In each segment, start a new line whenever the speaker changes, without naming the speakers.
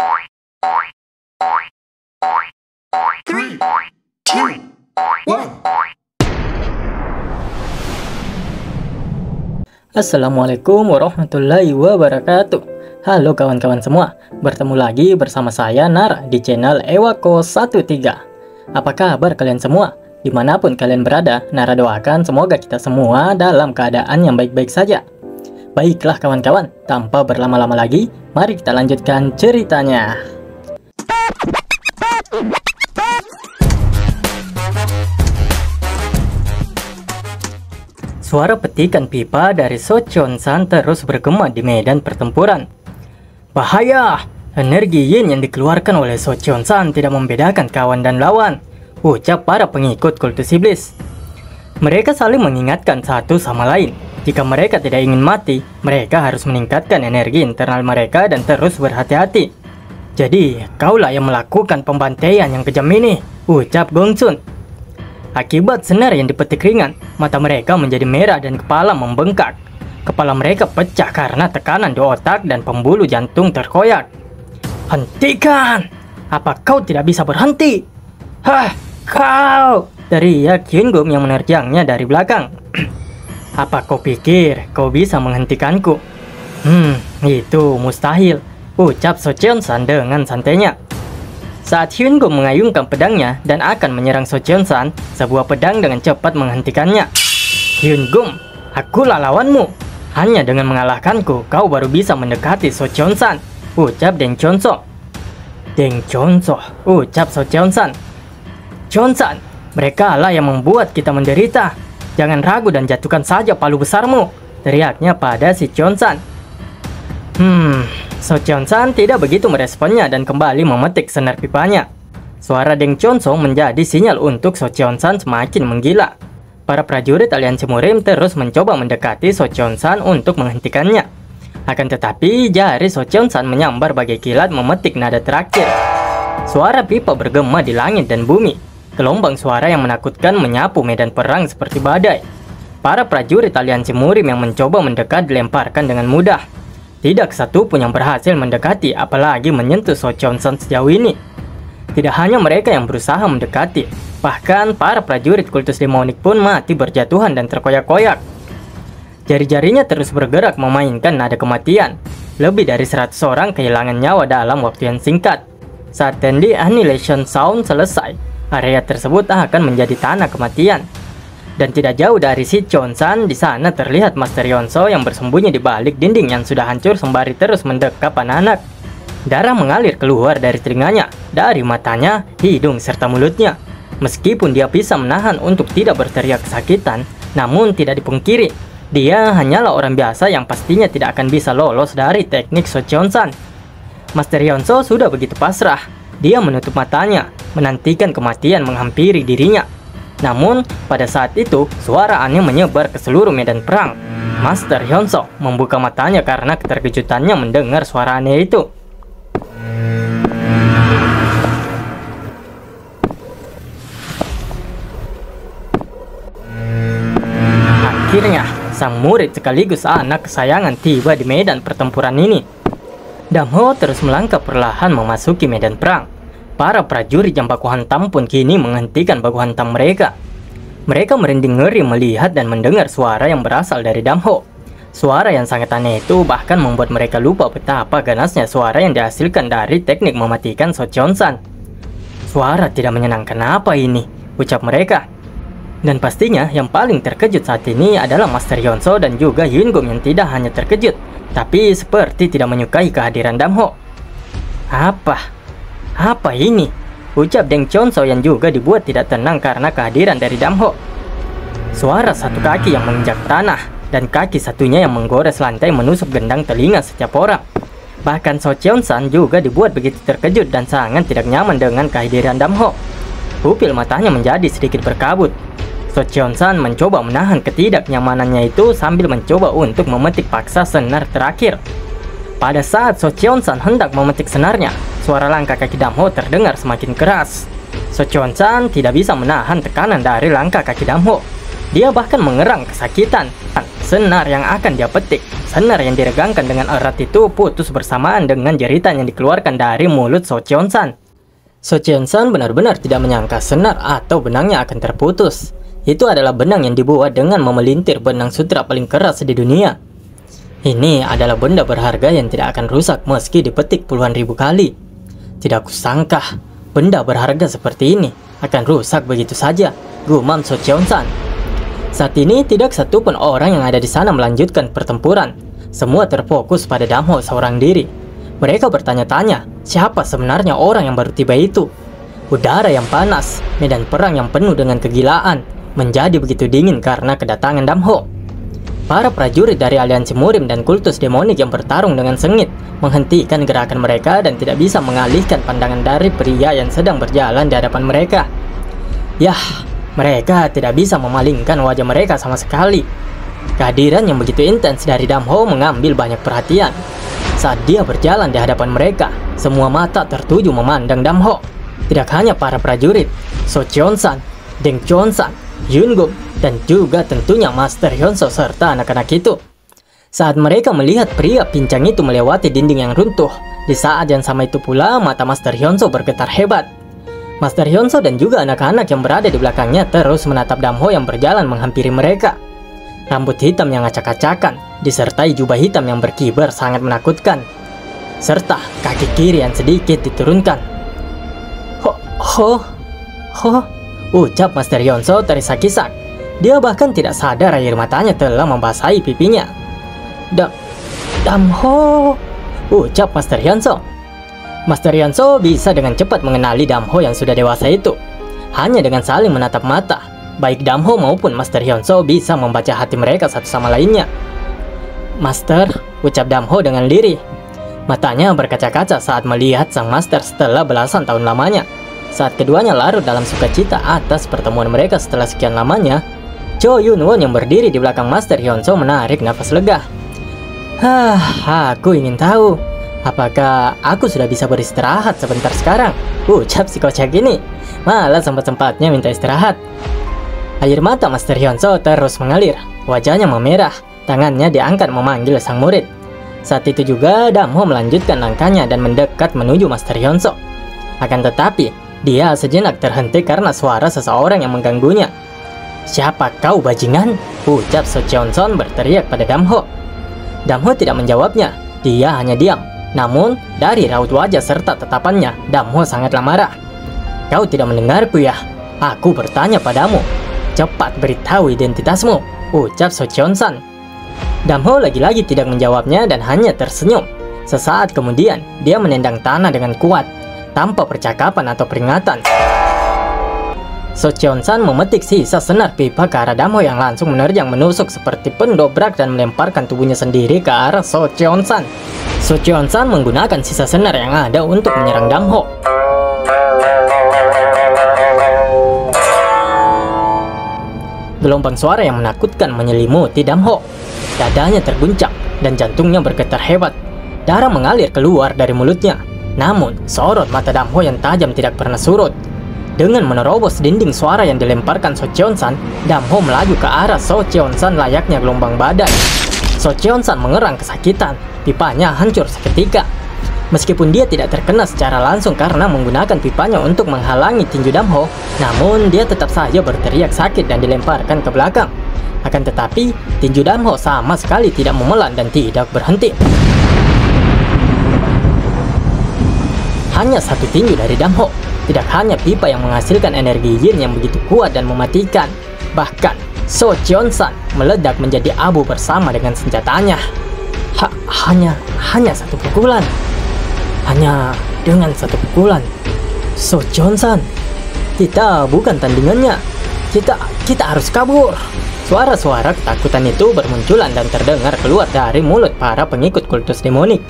3, 2, 1.
Assalamualaikum warahmatullahi wabarakatuh. Halo kawan-kawan semua, bertemu lagi bersama saya Nar di channel Ewako13. Apa kabar kalian semua? Dimanapun kalian berada, Nara doakan semoga kita semua dalam keadaan yang baik-baik saja. Baiklah kawan-kawan, tanpa berlama-lama lagi, mari kita lanjutkan ceritanya. Suara petikan pipa dari So Cheon-san terus bergema di medan pertempuran. Bahaya! Energi yin yang dikeluarkan oleh So Cheon-san tidak membedakan kawan dan lawan, ucap para pengikut kultus iblis. Mereka saling mengingatkan satu sama lain. Jika mereka tidak ingin mati, mereka harus meningkatkan energi internal mereka dan terus berhati-hati. Jadi, kaulah yang melakukan pembantaian yang kejam ini, ucap Gong Sun. Akibat senar yang dipetik ringan, mata mereka menjadi merah dan kepala membengkak. Kepala mereka pecah karena tekanan di otak dan pembuluh jantung terkoyak. Hentikan! Apa kau tidak bisa berhenti? Hah, kau! Teriak Hyun-gum yang menerjangnya dari belakang. Apa kau pikir kau bisa menghentikanku? Itu mustahil, ucap So Cheon-san dengan santainya. Saat Hyun-gum mengayunkan pedangnya dan akan menyerang So Cheon-san, sebuah pedang dengan cepat menghentikannya. Hyun-gum, akulah lawanmu. Hanya dengan mengalahkanku, kau baru bisa mendekati So Cheon-san, ucap Deng Chonso. Deng Chonso, ucap So Cheon-san. Cheon-san, mereka lah yang membuat kita menderita. Jangan ragu dan jatuhkan saja palu besarmu, teriaknya pada si Cheon-san. So Cheon-san tidak begitu meresponnya dan kembali memetik senar pipanya. Suara Deng Chonso menjadi sinyal untuk So Cheon-san semakin menggila. Para prajurit aliansi Murim terus mencoba mendekati So Cheon-san untuk menghentikannya. Akan tetapi jari So Cheon-san menyambar bagai kilat memetik nada terakhir. Suara pipa bergema di langit dan bumi. Gelombang suara yang menakutkan menyapu medan perang seperti badai. Para prajurit aliansi Murim yang mencoba mendekat dilemparkan dengan mudah. Tidak satu pun yang berhasil mendekati, apalagi menyentuh So Cheon-san sejauh ini. Tidak hanya mereka yang berusaha mendekati, bahkan para prajurit kultus demonik pun mati berjatuhan dan terkoyak-koyak. Jari-jarinya terus bergerak memainkan nada kematian. Lebih dari 100 orang kehilangan nyawa dalam waktu yang singkat. Saat Tendi Annihilation Sound selesai, area tersebut akan menjadi tanah kematian. Dan tidak jauh dari si Cheon-san, di sana terlihat Master Yonso yang bersembunyi di balik dinding yang sudah hancur sembari terus mendekap anak-anak. Darah mengalir keluar dari telinganya, dari matanya, hidung, serta mulutnya. Meskipun dia bisa menahan untuk tidak berteriak kesakitan, namun tidak dipungkiri, dia hanyalah orang biasa yang pastinya tidak akan bisa lolos dari teknik So Cheon-san. Master Yonso sudah begitu pasrah. Dia menutup matanya, menantikan kematian menghampiri dirinya. Namun, pada saat itu, suara aneh menyebar ke seluruh medan perang. Master Hyunsuk membuka matanya karena keterkejutannya mendengar suara aneh itu. Akhirnya, sang murid sekaligus anak kesayangan tiba di medan pertempuran ini. Damho terus melangkah perlahan memasuki medan perang. Para prajurit yang baku hantam pun kini menghentikan baku hantam mereka. Mereka merinding ngeri melihat dan mendengar suara yang berasal dari Damho. Suara yang sangat aneh itu bahkan membuat mereka lupa betapa ganasnya suara yang dihasilkan dari teknik mematikan So Cheon-san. Suara tidak menyenangkan apa ini, ucap mereka. Dan pastinya yang paling terkejut saat ini adalah Master Yonso dan juga Hyun-gum yang tidak hanya terkejut, tapi seperti tidak menyukai kehadiran Damho. Apa ini? Ucap Deng Chonso yang juga dibuat tidak tenang karena kehadiran dari Damho. Suara satu kaki yang menginjak tanah dan kaki satunya yang menggores lantai menusuk gendang telinga setiap orang. Bahkan So Cheon-san juga dibuat begitu terkejut dan sangat tidak nyaman dengan kehadiran Damho. Pupil matanya menjadi sedikit berkabut. So Cheon-san mencoba menahan ketidaknyamanannya itu sambil mencoba untuk memetik paksa senar terakhir. Pada saat So Cheon-san hendak memetik senarnya, suara langkah kaki Damho terdengar semakin keras. So Cheon-san tidak bisa menahan tekanan dari langkah kaki Damho. Dia bahkan mengerang kesakitan. senar yang akan dia petik. Senar yang diregangkan dengan erat itu putus bersamaan dengan jeritan yang dikeluarkan dari mulut So Cheon-san. So Cheon-san benar-benar tidak menyangka senar atau benangnya akan terputus. Itu adalah benang yang dibuat dengan memelintir benang sutra paling keras di dunia. Ini adalah benda berharga yang tidak akan rusak meski dipetik puluhan ribu kali. Tidak kusangka benda berharga seperti ini akan rusak begitu saja, gumam So Cheon-san. Saat ini tidak satu pun orang yang ada di sana melanjutkan pertempuran. Semua terfokus pada Damho seorang diri. Mereka bertanya-tanya, siapa sebenarnya orang yang baru tiba itu? Udara yang panas, medan perang yang penuh dengan kegilaan, menjadi begitu dingin karena kedatangan Damho. Para prajurit dari aliansi Murim dan kultus demonik yang bertarung dengan sengit menghentikan gerakan mereka dan tidak bisa mengalihkan pandangan dari pria yang sedang berjalan di hadapan mereka. Yah, mereka tidak bisa memalingkan wajah mereka sama sekali. Kehadiran yang begitu intens dari Damho mengambil banyak perhatian. Saat dia berjalan di hadapan mereka, semua mata tertuju memandang Damho. Tidak hanya para prajurit, So Cheon-san, Deng Cheon-san, Yun-gum, dan juga tentunya Master Hyun-soo serta anak-anak itu. Saat mereka melihat pria pincang itu melewati dinding yang runtuh, di saat yang sama itu pula mata Master Hyun-soo bergetar hebat. Master Hyun-soo dan juga anak-anak yang berada di belakangnya terus menatap Damho yang berjalan menghampiri mereka. Rambut hitam yang acak-acakan, disertai jubah hitam yang berkibar sangat menakutkan. Serta kaki kiri yang sedikit diturunkan. Ucap Master Hyun-soo terisak-isak. Dia bahkan tidak sadar air matanya telah membasahi pipinya. Damho, ucap Master Hyun-soo. Master Hyun-soo bisa dengan cepat mengenali Damho yang sudah dewasa itu. Hanya dengan saling menatap mata, baik Damho maupun Master Hyun-soo bisa membaca hati mereka satu sama lainnya. Master, ucap Damho dengan lirih. Matanya berkaca-kaca saat melihat sang master setelah belasan tahun lamanya. Saat keduanya larut dalam sukacita atas pertemuan mereka setelah sekian lamanya, Cho Yun-won yang berdiri di belakang Master Hyun-soo menarik nafas lega. Aku ingin tahu, apakah aku sudah bisa beristirahat sebentar sekarang? Ucap si kocak ini. Malah sempat-sempatnya minta istirahat. Air mata Master Hyun-soo terus mengalir. Wajahnya memerah. Tangannya diangkat memanggil sang murid. Saat itu juga Damho melanjutkan langkahnya dan mendekat menuju Master Hyun-soo. Akan tetapi, dia sejenak terhenti karena suara seseorang yang mengganggunya. Siapa kau bajingan? Ucap So Cheon-san berteriak pada Damho. Damho tidak menjawabnya. Dia hanya diam. Namun, dari raut wajah serta tatapannya, Damho sangatlah marah. Kau tidak mendengarku ya? Aku bertanya padamu. Cepat beritahu identitasmu, ucap So Cheon-san. Damho lagi-lagi tidak menjawabnya dan hanya tersenyum. Sesaat kemudian, dia menendang tanah dengan kuat, tanpa percakapan atau peringatan. So Cheon-san memetik sisa senar pipa ke arah Damho yang langsung menerjang menusuk seperti pendobrak dan melemparkan tubuhnya sendiri ke arah So Cheon-san. So Cheon-san menggunakan sisa senar yang ada untuk menyerang Damho. Gelombang suara yang menakutkan menyelimuti Damho. Dadanya terguncang dan jantungnya bergetar hebat. Darah mengalir keluar dari mulutnya. Namun, sorot mata Damho yang tajam tidak pernah surut. Dengan menerobos dinding suara yang dilemparkan So Cheon-san, Damho melaju ke arah So Cheon-san layaknya gelombang badai. So Cheon-san mengerang kesakitan. Pipanya hancur seketika. Meskipun dia tidak terkena secara langsung karena menggunakan pipanya untuk menghalangi tinju Damho, namun dia tetap saja berteriak sakit dan dilemparkan ke belakang. Akan tetapi, tinju Damho sama sekali tidak memelan dan tidak berhenti. Hanya satu tinju dari Damho. Tidak hanya pipa yang menghasilkan energi yin yang begitu kuat dan mematikan. Bahkan, So Cheon-san meledak menjadi abu bersama dengan senjatanya. Hanya satu pukulan. Hanya dengan satu pukulan. So Cheon-san, kita bukan tandingannya. Kita harus kabur. Suara-suara ketakutan itu bermunculan dan terdengar keluar dari mulut para pengikut kultus demonik.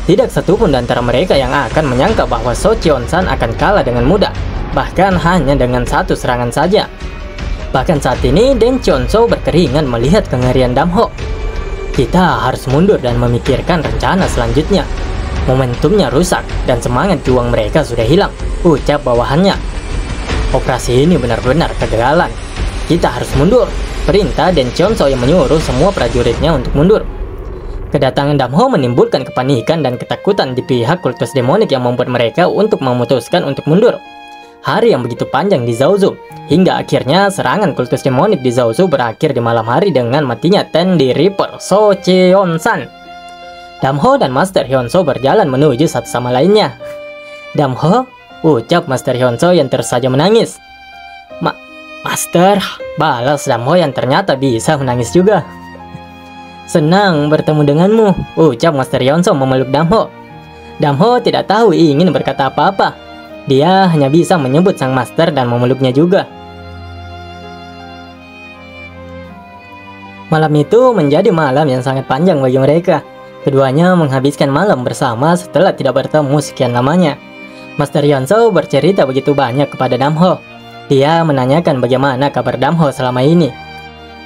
Tidak satupun di antara mereka yang akan menyangka bahwa So Cheon-san akan kalah dengan mudah, bahkan hanya dengan satu serangan saja. Bahkan saat ini, Deng Cheon-soo berkeringat melihat kengerian Damho. Kita harus mundur dan memikirkan rencana selanjutnya. Momentumnya rusak dan semangat juang mereka sudah hilang, ucap bawahannya. Operasi ini benar-benar kegagalan. kita harus mundur. Perintah Dan Cheonso yang menyuruh semua prajuritnya untuk mundur. Kedatangan Damho menimbulkan kepanikan dan ketakutan di pihak kultus demonik yang membuat mereka untuk memutuskan untuk mundur. Hari yang begitu panjang di Zaozu, hingga akhirnya serangan kultus demonik di Zaozu berakhir di malam hari dengan matinya Tendi Reaper Socheon-san. Damho dan Master Hyunso berjalan menuju satu sama lainnya. "Damho," ucap Master Hyunso yang terus saja menangis. Master," balas Damho yang ternyata bisa menangis juga. "Senang bertemu denganmu," ucap Master Hyunso memeluk Damho. Damho tidak tahu ingin berkata apa-apa. Dia hanya bisa menyebut sang master dan memeluknya juga. Malam itu menjadi malam yang sangat panjang bagi mereka. Keduanya menghabiskan malam bersama setelah tidak bertemu sekian lamanya. Master Hyunso bercerita begitu banyak kepada Damho. Dia menanyakan bagaimana kabar Damho selama ini.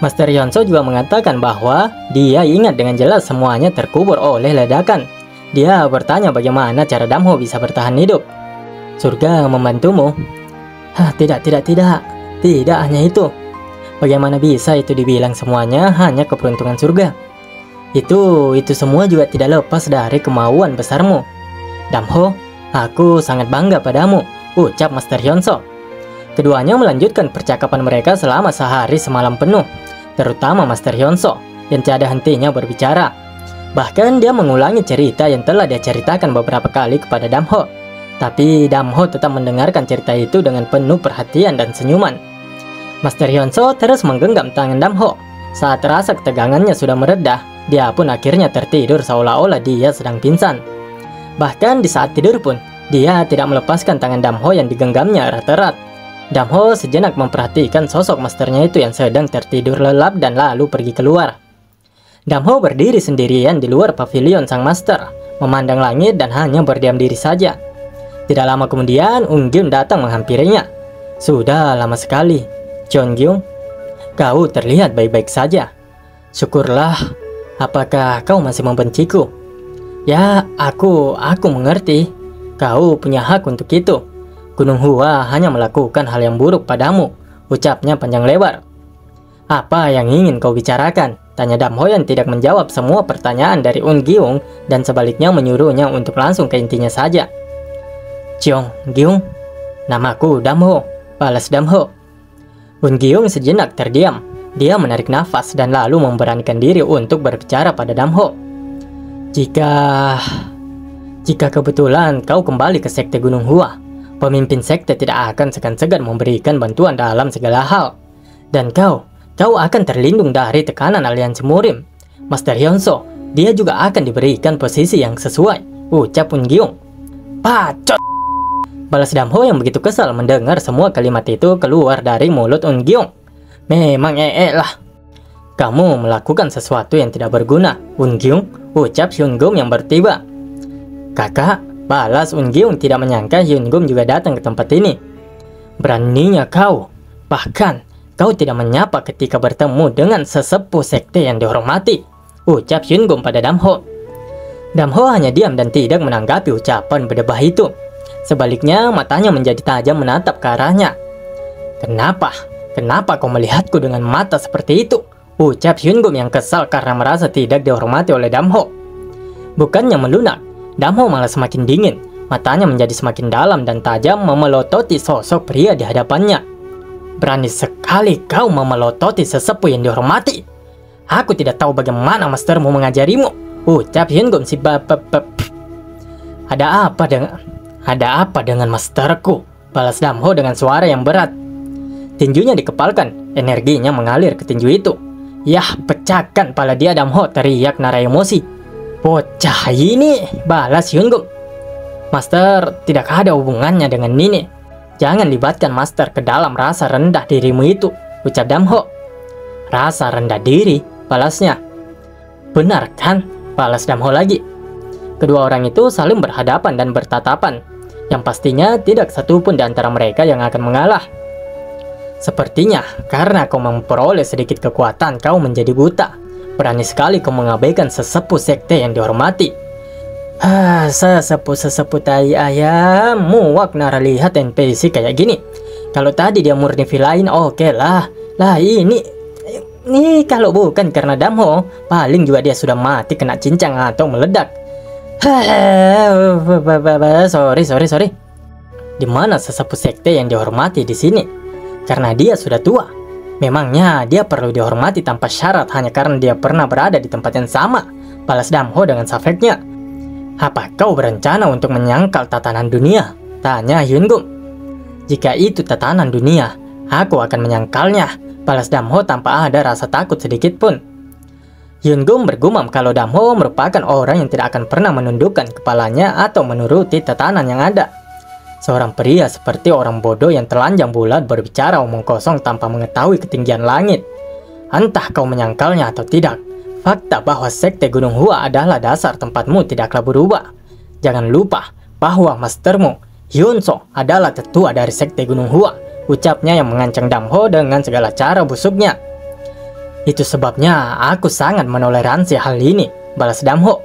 Master Hyunso juga mengatakan bahwa dia ingat dengan jelas semuanya terkubur oleh ledakan. Dia bertanya bagaimana cara Damho bisa bertahan hidup. "Surga membantumu?" Tidak hanya itu. Bagaimana bisa itu dibilang semuanya hanya keberuntungan surga? Itu semua juga tidak lepas dari kemauan besarmu. Damho, aku sangat bangga padamu, ucap Master Hyunso. Keduanya melanjutkan percakapan mereka selama sehari semalam penuh. Terutama Master Hyunso yang tiada hentinya berbicara. Bahkan dia mengulangi cerita yang telah dia ceritakan beberapa kali kepada Damho. Tapi Damho tetap mendengarkan cerita itu dengan penuh perhatian dan senyuman. Master Hyunso terus menggenggam tangan Damho. Saat rasa ketegangannya sudah meredah, dia pun akhirnya tertidur seolah-olah dia sedang pingsan. Bahkan di saat tidur pun, dia tidak melepaskan tangan Damho yang digenggamnya erat-erat. Damho sejenak memperhatikan sosok masternya itu yang sedang tertidur lelap dan lalu pergi keluar. Damho berdiri sendirian di luar pavilion sang master, memandang langit dan hanya berdiam diri saja. Tidak lama kemudian, Unggyun datang menghampirinya. "Sudah lama sekali, Cheongyung. Kau terlihat baik-baik saja." "Syukurlah. Apakah kau masih membenciku?" "Ya, aku mengerti. Kau punya hak untuk itu. Gunung Hua hanya melakukan hal yang buruk padamu," ucapnya panjang lebar. "Apa yang ingin kau bicarakan?" tanya Damho yang tidak menjawab semua pertanyaan dari Unggyung dan sebaliknya menyuruhnya untuk langsung ke intinya saja. "Cheongyung, namaku Damho," balas Damho. Unggyung sejenak terdiam. Dia menarik nafas dan lalu memberanikan diri untuk berbicara pada Damho. Jika kebetulan kau kembali ke sekte Gunung Hua, pemimpin sekte tidak akan segan-segan memberikan bantuan dalam segala hal. Dan kau akan terlindung dari tekanan aliansi Murim. Master Hyunso, dia juga akan diberikan posisi yang sesuai, ucap Unggyung. "Pacot!" balas Damho yang begitu kesal mendengar semua kalimat itu keluar dari mulut Unggyung. "Memang lah. Kamu melakukan sesuatu yang tidak berguna, Unggyung," ucap Hyungum yang bertiba. "Kakak," balas Unggyung tidak menyangka Hyungum juga datang ke tempat ini. "Beraninya kau. Bahkan kau tidak menyapa ketika bertemu dengan sesepuh sekte yang dihormati," ucap Hyungum pada Damho. Damho hanya diam dan tidak menanggapi ucapan berdebah itu. Sebaliknya matanya menjadi tajam menatap ke arahnya. Kenapa kau melihatku dengan mata seperti itu?" ucap Hyungum yang kesal karena merasa tidak dihormati oleh Damho. Bukannya melunak, Damho malah semakin dingin. Matanya menjadi semakin dalam dan tajam memelototi sosok pria di hadapannya. "Berani sekali kau memelototi sesepuh yang dihormati. Aku tidak tahu bagaimana mastermu mengajarimu," ucap Hyungum si Ada apa dengan masterku?" balas Damho dengan suara yang berat. Tinjunya dikepalkan, energinya mengalir ke tinju itu. "Yah, pecahkan pala dia, Damho," teriak nara emosi. "Bocah ini," balas Hyungum. "Master tidak ada hubungannya dengan Nini. Jangan libatkan master ke dalam rasa rendah dirimu itu," ucap Damho. "Rasa rendah diri?" balasnya. "Benar kan?" balas Damho lagi. Kedua orang itu saling berhadapan dan bertatapan. Yang pastinya tidak satupun di antara mereka yang akan mengalah. "Sepertinya karena kau memperoleh sedikit kekuatan, kau menjadi buta. Berani sekali kau mengabaikan sesepuh sekte yang dihormati." Sesepuh tai ayam, muak nara lihat NPC kayak gini. Kalau tadi dia murni villain, oke lah. Lah ini kalau bukan karena Damho, paling juga dia sudah mati kena cincang atau meledak. Sorry. Di mana sesepuh sekte yang dihormati di sini? Karena dia sudah tua. Memangnya dia perlu dihormati tanpa syarat hanya karena dia pernah berada di tempat yang sama? Balas Damho dengan safeknya. Apa kau berencana untuk menyangkal tatanan dunia? Tanya Hyungum. Jika itu tatanan dunia, aku akan menyangkalnya. Balas Damho tanpa ada rasa takut sedikit pun. Hyungum bergumam kalau Damho merupakan orang yang tidak akan pernah menundukkan kepalanya atau menuruti tatanan yang ada. Seorang pria seperti orang bodoh yang telanjang bulat berbicara omong kosong tanpa mengetahui ketinggian langit. Entah kau menyangkalnya atau tidak, fakta bahwa sekte Gunung Hua adalah dasar tempatmu tidaklah berubah. Jangan lupa bahwa mastermu, Hyunso, adalah tetua dari sekte Gunung Hua, ucapnya yang mengancam Damho dengan segala cara busuknya. Itu sebabnya aku sangat menoleransi hal ini, balas Damho.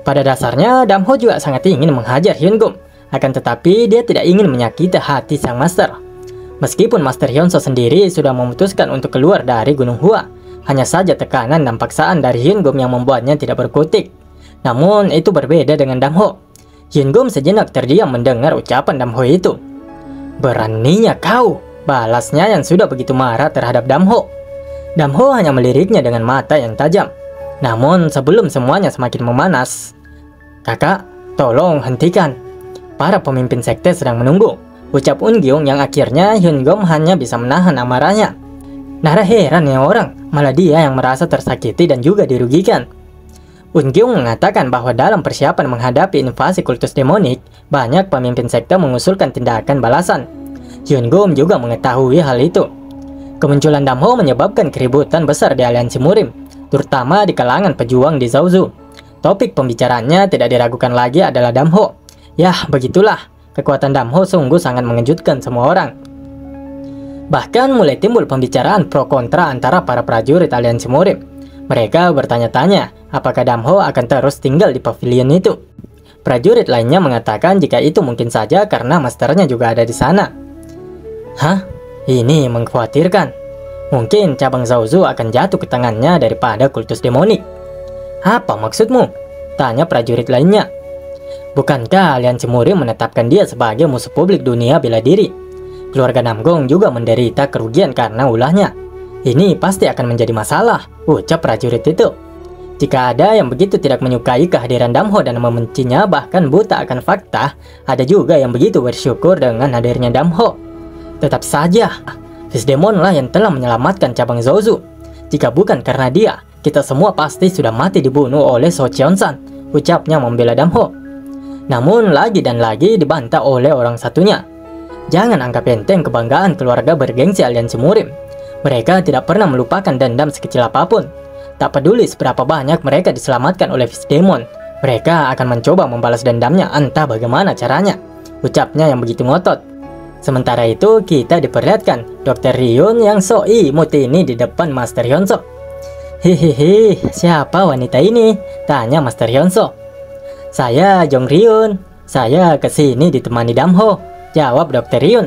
Pada dasarnya, Damho juga sangat ingin menghajar Hyungum. Akan tetapi dia tidak ingin menyakiti hati sang master. Meskipun Master Hyunso sendiri sudah memutuskan untuk keluar dari Gunung Hua, hanya saja tekanan dan paksaan dari Hyungum yang membuatnya tidak berkutik. Namun itu berbeda dengan Damho. Hyungum sejenak terdiam mendengar ucapan Damho itu. Beraninya kau, balasnya yang sudah begitu marah terhadap Damho. Damho hanya meliriknya dengan mata yang tajam. Namun sebelum semuanya semakin memanas, kakak, tolong hentikan. Para pemimpin sekte sedang menunggu, ucap Eun-gyung yang akhirnya Hyungum hanya bisa menahan amarahnya. Nara heran ya orang, malah dia yang merasa tersakiti dan juga dirugikan. Eun-gyung mengatakan bahwa dalam persiapan menghadapi invasi kultus demonik, banyak pemimpin sekte mengusulkan tindakan balasan. Hyungum juga mengetahui hal itu. Kemunculan Damho menyebabkan keributan besar di aliansi Murim, terutama di kalangan pejuang di Zaozu. Topik pembicaraannya tidak diragukan lagi adalah Damho. Yah, begitulah, kekuatan Damho sungguh sangat mengejutkan semua orang. Bahkan mulai timbul pembicaraan pro kontra antara para prajurit aliansi Murim. Mereka bertanya-tanya, apakah Damho akan terus tinggal di pavilion itu? Prajurit lainnya mengatakan jika itu mungkin saja karena masternya juga ada di sana. Hah? Ini mengkhawatirkan. Mungkin cabang Zaozu akan jatuh ke tangannya daripada kultus demonik. Apa maksudmu? Tanya prajurit lainnya. Bukankah aliansi Murim menetapkan dia sebagai musuh publik dunia bela diri? Keluarga Namgong juga menderita kerugian karena ulahnya. Ini pasti akan menjadi masalah, ucap prajurit itu. Jika ada yang begitu tidak menyukai kehadiran Damho dan membencinya bahkan buta akan fakta, ada juga yang begitu bersyukur dengan hadirnya Damho. Tetap saja, Fisdemon lah yang telah menyelamatkan cabang Zaozu. Jika bukan karena dia, kita semua pasti sudah mati dibunuh oleh So Cheon-san, ucapnya membela Damho. Namun lagi dan lagi dibantah oleh orang satunya. Jangan anggap enteng kebanggaan keluarga bergengsi aliansi Murim. Mereka tidak pernah melupakan dendam sekecil apapun. Tak peduli seberapa banyak mereka diselamatkan oleh Fisdemon, mereka akan mencoba membalas dendamnya entah bagaimana caranya, ucapnya yang begitu ngotot. Sementara itu kita diperlihatkan Dr. Ryun yang so imut ini di depan Master Hyunso. Hihihi, siapa wanita ini? Tanya Master Hyunso. Saya Jong Ryun, saya kesini ditemani Damho, jawab Dr. Ryun.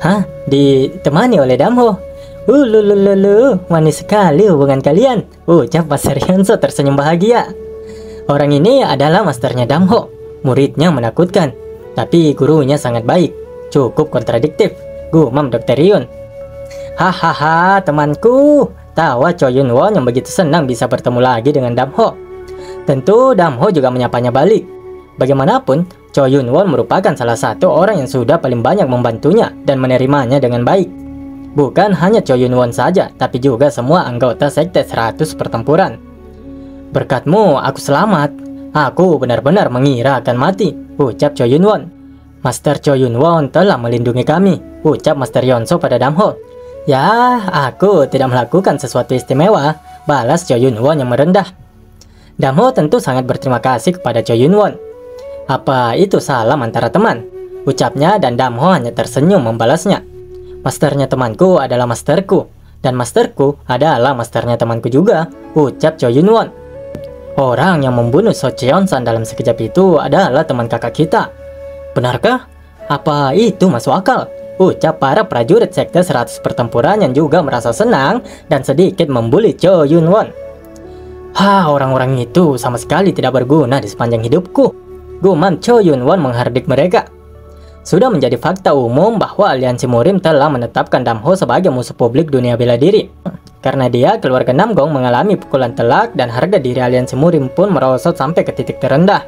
Hah? Ditemani oleh Damho? Lulu, manis sekali hubungan kalian, ucap Master Hyunso tersenyum bahagia. Orang ini adalah masternya Damho, muridnya menakutkan, tapi gurunya sangat baik, cukup kontradiktif, gumam Dr. Ryun. Hahaha, temanku, tawa Cho Yun Won yang begitu senang bisa bertemu lagi dengan Damho. Tentu Damho juga menyapanya balik. Bagaimanapun, Cho Yun Won merupakan salah satu orang yang sudah paling banyak membantunya dan menerimanya dengan baik. Bukan hanya Cho Yun Won saja, tapi juga semua anggota sekte 100 pertempuran. Berkatmu, aku selamat. Aku benar-benar mengira akan mati, ucap Cho Yun Won. Master Cho Yun Won telah melindungi kami, ucap Master Hyunso pada Damho. Ya, aku tidak melakukan sesuatu istimewa, balas Cho Yun Won yang merendah. Damho tentu sangat berterima kasih kepada Cho Yun Won. Apa itu salam antara teman? Ucapnya dan Damho hanya tersenyum membalasnya. Masternya temanku adalah masterku, dan masterku adalah masternya temanku juga, ucap Cho Yun Won. Orang yang membunuh So Cheon-san dalam sekejap itu adalah teman kakak kita. Benarkah? Apa itu masuk akal? ucap para prajurit sekte 100 pertempuran yang juga merasa senang dan sedikit membuli Cho Yun Won. Orang-orang itu sama sekali tidak berguna di sepanjang hidupku, gumam Cho Yun Won menghardik mereka. Sudah menjadi fakta umum bahwa aliansi Murim telah menetapkan Damho sebagai musuh publik dunia bela diri. Karena dia, keluarga Namgong mengalami pukulan telak dan harga diri aliansi Murim pun merosot sampai ke titik terendah.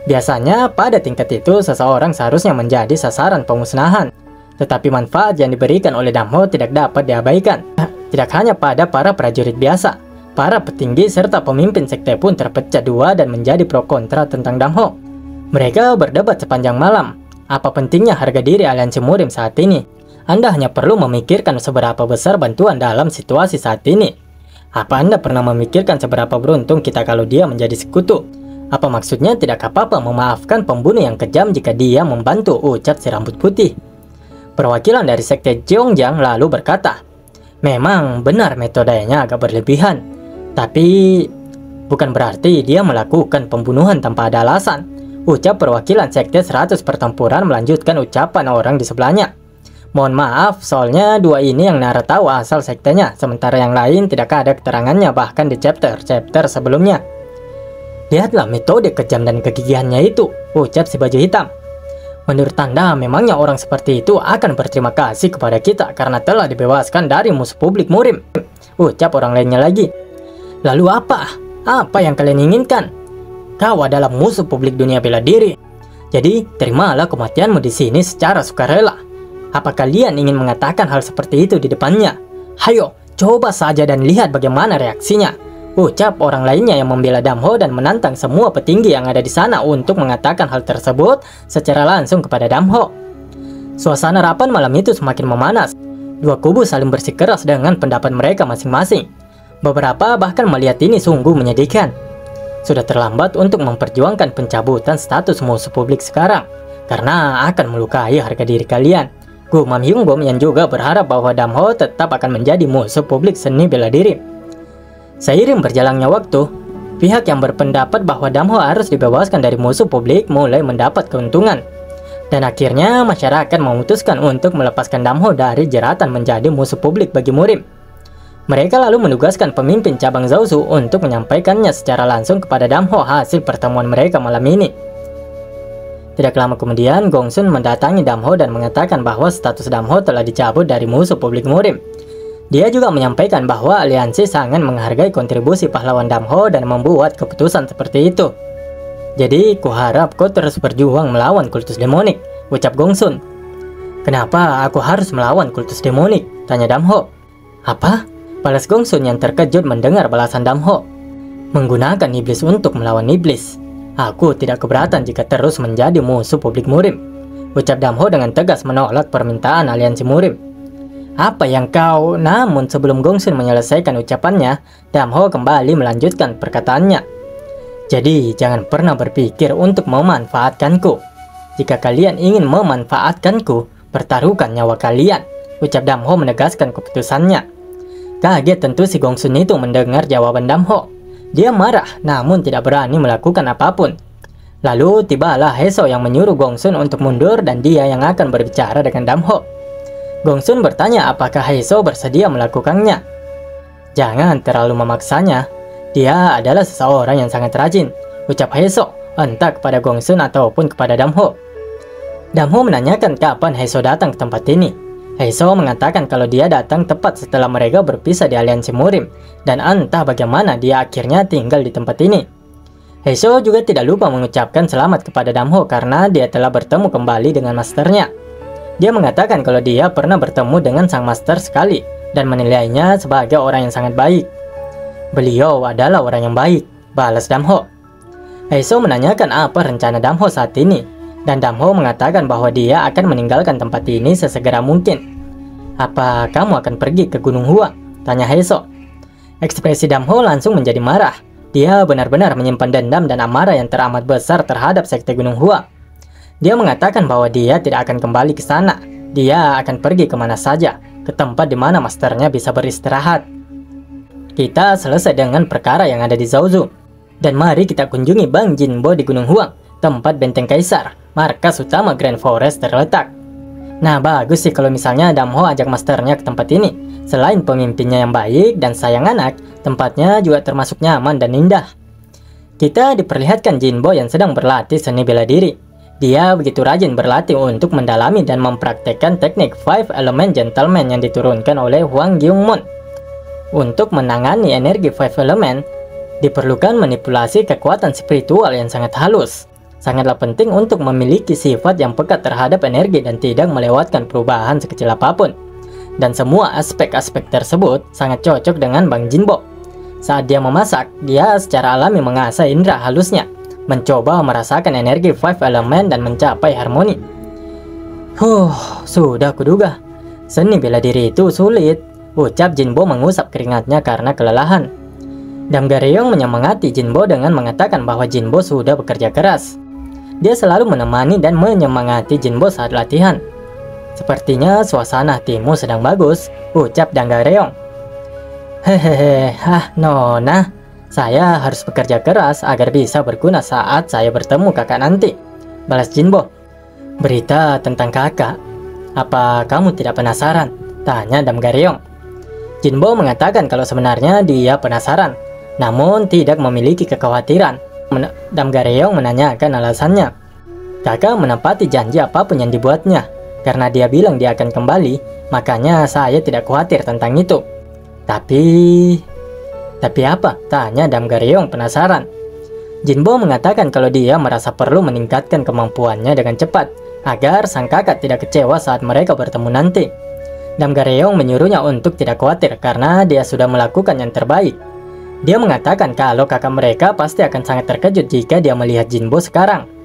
Biasanya, pada tingkat itu, seseorang seharusnya menjadi sasaran pemusnahan. Tetapi manfaat yang diberikan oleh Damho tidak dapat diabaikan. Tidak hanya pada para prajurit biasa, para petinggi serta pemimpin sekte pun terpecah dua dan menjadi pro kontra tentang Damho. Mereka berdebat sepanjang malam. Apa pentingnya harga diri aliansi Murim saat ini? Anda hanya perlu memikirkan seberapa besar bantuan dalam situasi saat ini. Apa Anda pernah memikirkan seberapa beruntung kita kalau dia menjadi sekutu? Apa maksudnya tidak apa-apa memaafkan pembunuh yang kejam jika dia membantu, ucap si rambut putih. Perwakilan dari sekte Jeongjiang lalu berkata, memang benar metodenya agak berlebihan, tapi bukan berarti dia melakukan pembunuhan tanpa ada alasan, ucap perwakilan sekte 100 pertempuran melanjutkan ucapan orang di sebelahnya. Mohon maaf, soalnya dua ini yang Nara tahu asal sektenya, sementara yang lain tidak ada keterangannya bahkan di chapter sebelumnya. Lihatlah metode kejam dan kegigihannya itu, ucap si baju hitam. Menurut Anda, memangnya orang seperti itu akan berterima kasih kepada kita karena telah dibebaskan dari musuh publik Murim, ucap orang lainnya lagi. Lalu apa? Apa yang kalian inginkan? Kau adalah musuh publik dunia bela diri. Jadi, terimalah kematianmu di sini secara sukarela. Apa kalian ingin mengatakan hal seperti itu di depannya? Hayo, coba saja dan lihat bagaimana reaksinya, ucap orang lainnya yang membela Damho dan menantang semua petinggi yang ada di sana untuk mengatakan hal tersebut secara langsung kepada Damho. Suasana rapat malam itu semakin memanas. Dua kubu saling bersikeras dengan pendapat mereka masing-masing. Beberapa bahkan melihat ini sungguh menyedihkan. Sudah terlambat untuk memperjuangkan pencabutan status musuh publik sekarang, karena akan melukai harga diri kalian, gumam Hyungbom yang juga berharap bahwa Damho tetap akan menjadi musuh publik seni bela diri. Seiring berjalannya waktu, pihak yang berpendapat bahwa Damho harus dibebaskan dari musuh publik mulai mendapat keuntungan. Dan akhirnya masyarakat memutuskan untuk melepaskan Damho dari jeratan menjadi musuh publik bagi Murim. Mereka lalu menugaskan pemimpin cabang Zaozu untuk menyampaikannya secara langsung kepada Damho hasil pertemuan mereka malam ini. Tidak lama kemudian, Gongsun mendatangi Damho dan mengatakan bahwa status Damho telah dicabut dari musuh publik Murim. Dia juga menyampaikan bahwa aliansi sangat menghargai kontribusi pahlawan Damho dan membuat keputusan seperti itu. Jadi, kuharap kau terus berjuang melawan kultus demonik, ucap Gongsun. Kenapa aku harus melawan kultus demonik? Tanya Damho. Apa? Balas Gongsun yang terkejut mendengar balasan Damho. Menggunakan iblis untuk melawan iblis. Aku tidak keberatan jika terus menjadi musuh publik Murim, ucap Damho dengan tegas menolak permintaan aliansi Murim. Apa yang kau? Namun sebelum Gongsun menyelesaikan ucapannya, Damho kembali melanjutkan perkataannya. Jadi jangan pernah berpikir untuk memanfaatkanku. Jika kalian ingin memanfaatkanku, pertaruhkan nyawa kalian, ucap Damho menegaskan keputusannya. Kaget tentu si Gongsun itu mendengar jawaban Damho. Dia marah namun tidak berani melakukan apapun. Lalu tibalah Heso yang menyuruh Gongsun untuk mundur dan dia yang akan berbicara dengan Damho. Gongsun bertanya apakah Heso bersedia melakukannya. Jangan terlalu memaksanya. Dia adalah seseorang yang sangat rajin, ucap Heso, entah kepada Gongsun ataupun kepada Damho. Damho menanyakan kapan Heso datang ke tempat ini. Heso mengatakan kalau dia datang tepat setelah mereka berpisah di aliansi Murim, dan entah bagaimana dia akhirnya tinggal di tempat ini. Heso juga tidak lupa mengucapkan selamat kepada Damho karena dia telah bertemu kembali dengan masternya. Dia mengatakan kalau dia pernah bertemu dengan sang master sekali dan menilainya sebagai orang yang sangat baik. Beliau adalah orang yang baik, balas Damho. Heso menanyakan apa rencana Damho saat ini, dan Damho mengatakan bahwa dia akan meninggalkan tempat ini sesegera mungkin. Apa kamu akan pergi ke Gunung Hua? Tanya Heso. Ekspresi Damho langsung menjadi marah. Dia benar-benar menyimpan dendam dan amarah yang teramat besar terhadap sekte Gunung Hua. Dia mengatakan bahwa dia tidak akan kembali ke sana. Dia akan pergi kemana saja, ke tempat di mana masternya bisa beristirahat. Kita selesai dengan perkara yang ada di Zaozu. Dan mari kita kunjungi Bang Jinbo di Gunung Huang, tempat benteng kaisar, markas utama Grand Forest terletak. Nah, bagus sih kalau misalnya Damho ajak masternya ke tempat ini. Selain pemimpinnya yang baik dan sayang anak, tempatnya juga termasuk nyaman dan indah. Kita diperlihatkan Jinbo yang sedang berlatih seni bela diri. Dia begitu rajin berlatih untuk mendalami dan mempraktekkan teknik Five Element Gentleman yang diturunkan oleh Hwang Gyung-moon. Untuk menangani energi Five Element, diperlukan manipulasi kekuatan spiritual yang sangat halus. Sangatlah penting untuk memiliki sifat yang peka terhadap energi dan tidak melewatkan perubahan sekecil apapun. Dan semua aspek-aspek tersebut sangat cocok dengan Bang Jinbo. Saat dia memasak, dia secara alami mengasah indera halusnya, mencoba merasakan energi Five Element dan mencapai harmoni. Sudah kuduga. Seni bela diri itu sulit, ucap Jinbo mengusap keringatnya karena kelelahan. Damgaryong menyemangati Jinbo dengan mengatakan bahwa Jinbo sudah bekerja keras. Dia selalu menemani dan menyemangati Jinbo saat latihan. Sepertinya suasana hatimu sedang bagus, ucap Damgaryong. Hehehe, Nona, saya harus bekerja keras agar bisa berguna saat saya bertemu kakak nanti, balas Jinbo. Berita tentang kakak, apa kamu tidak penasaran? Tanya Damgaryong. Jinbo mengatakan kalau sebenarnya dia penasaran, namun tidak memiliki kekhawatiran. Damgaryong menanyakan alasannya. Kakak menepati janji apapun yang dibuatnya. Karena dia bilang dia akan kembali, makanya saya tidak khawatir tentang itu. Tapi apa? Tanya Damgaryong penasaran. Jinbo mengatakan kalau dia merasa perlu meningkatkan kemampuannya dengan cepat, agar sang kakak tidak kecewa saat mereka bertemu nanti. Damgaryong menyuruhnya untuk tidak khawatir karena dia sudah melakukan yang terbaik. Dia mengatakan kalau kakak mereka pasti akan sangat terkejut jika dia melihat Jinbo sekarang.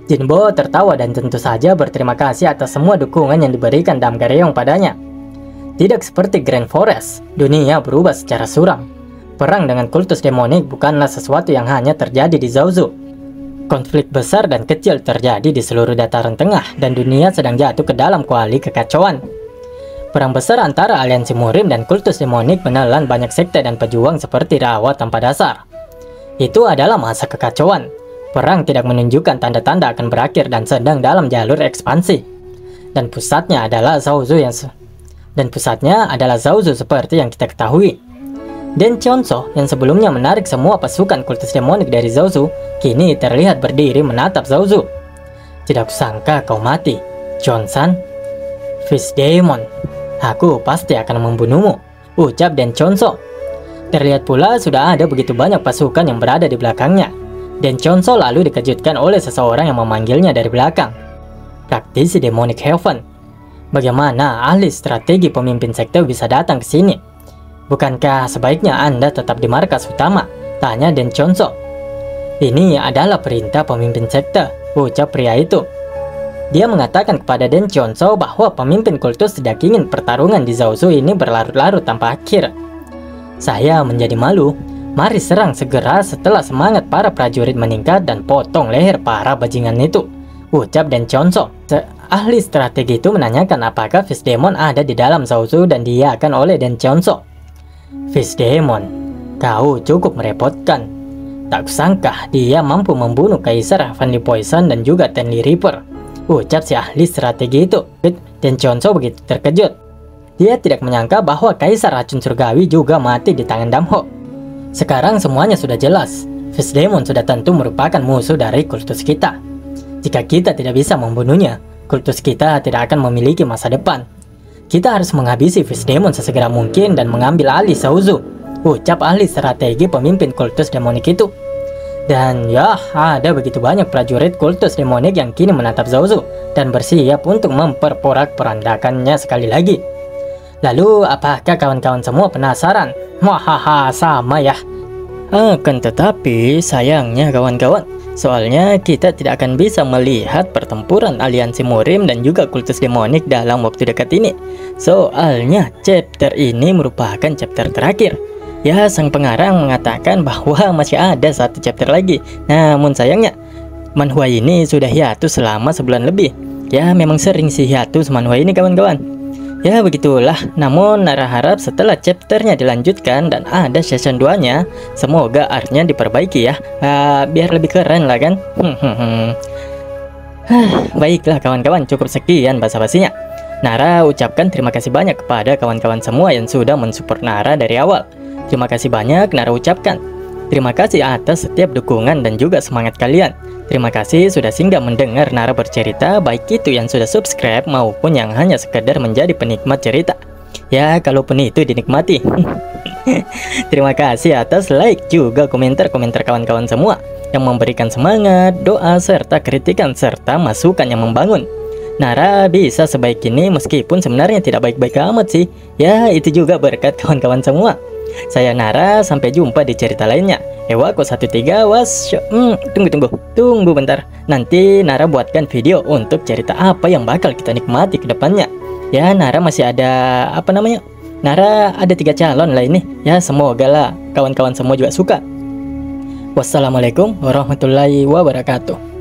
Jinbo tertawa dan tentu saja berterima kasih atas semua dukungan yang diberikan Damgaryong padanya. Tidak seperti Grand Forest, dunia berubah secara suram. Perang dengan kultus demonik bukanlah sesuatu yang hanya terjadi di Zaozu. Konflik besar dan kecil terjadi di seluruh dataran tengah dan dunia sedang jatuh ke dalam kuali kekacauan. Perang besar antara aliansi Murim dan kultus demonik menelan banyak sekte dan pejuang seperti rawa tanpa dasar. Itu adalah masa kekacauan. Perang tidak menunjukkan tanda-tanda akan berakhir dan sedang dalam jalur ekspansi. Dan pusatnya adalah Zaozu seperti yang kita ketahui. Den Chonso yang sebelumnya menarik semua pasukan kultus demonik dari Zaozu, kini terlihat berdiri menatap Zaozu. Tidak kusangka kau mati, Johnson. Fish Demon, aku pasti akan membunuhmu, ucap Den Chonso. Terlihat pula sudah ada begitu banyak pasukan yang berada di belakangnya. Den Chonso lalu dikejutkan oleh seseorang yang memanggilnya dari belakang. Praktisi Demonic Heaven. Bagaimana ahli strategi pemimpin sekte bisa datang ke sini? Bukankah sebaiknya Anda tetap di markas utama? Tanya Den Chonso. Ini adalah perintah pemimpin sekte, ucap pria itu. Dia mengatakan kepada Den Chonso bahwa pemimpin kultus tidak ingin pertarungan di Zaozu ini berlarut-larut tanpa akhir. Saya menjadi malu. Mari serang segera setelah semangat para prajurit meningkat dan potong leher para bajingan itu, ucap Den Chonso. Ahli strategi itu menanyakan apakah Fish Demon ada di dalam Zaozu dan diiakan oleh Den Chonso. Fish Demon, kau cukup merepotkan. Tak kusangka dia mampu membunuh Kaisar Heavenly Poison dan juga Tenli Reaper, ucap si ahli strategi itu. Den Chonso begitu terkejut. Dia tidak menyangka bahwa Kaisar Racun Surgawi juga mati di tangan Damho. Sekarang semuanya sudah jelas. Fish Demon sudah tentu merupakan musuh dari kultus kita. Jika kita tidak bisa membunuhnya, kultus kita tidak akan memiliki masa depan. Kita harus menghabisi Fish Demon sesegera mungkin dan mengambil alih Zaozu, ucap ahli strategi pemimpin kultus demonik itu. Dan ya, ada begitu banyak prajurit kultus demonik yang kini menatap Zaozu dan bersiap untuk memperporak-perandakannya sekali lagi. Lalu, apakah kawan-kawan semua penasaran? Wahaha, sama ya. Akan tetapi, sayangnya kawan-kawan, soalnya kita tidak akan bisa melihat pertempuran aliansi Murim dan juga kultus demonik dalam waktu dekat ini. Soalnya, chapter ini merupakan chapter terakhir. Ya, sang pengarang mengatakan bahwa masih ada satu chapter lagi. Namun sayangnya, manhwa ini sudah hiatus selama sebulan lebih. Ya, memang sering sih hiatus manhwa ini kawan-kawan. Ya begitulah, namun Nara harap setelah chapternya dilanjutkan dan ada season 2-nya, semoga artnya diperbaiki ya, biar lebih keren lah kan. Baiklah kawan-kawan, cukup sekian basa-basinya. Nara ucapkan terima kasih banyak kepada kawan-kawan semua yang sudah mensupport Nara dari awal. Terima kasih banyak Nara ucapkan. Terima kasih atas setiap dukungan dan juga semangat kalian. Terima kasih sudah singgah mendengar Nara bercerita, baik itu yang sudah subscribe maupun yang hanya sekedar menjadi penikmat cerita. Ya, kalaupun itu dinikmati. Terima kasih atas like juga komentar-komentar kawan-kawan semua yang memberikan semangat, doa, serta kritikan serta masukan yang membangun. Nara bisa sebaik ini meskipun sebenarnya tidak baik-baik amat sih. Ya, itu juga berkat kawan-kawan semua. Saya Nara, sampai jumpa di cerita lainnya. Ewako 13 tunggu bentar. Nanti Nara buatkan video untuk cerita apa yang bakal kita nikmati ke depannya. Ya, Nara masih ada Nara ada 3 calon lah ini. Ya, semoga lah kawan-kawan semua juga suka. Wassalamualaikum warahmatullahi wabarakatuh.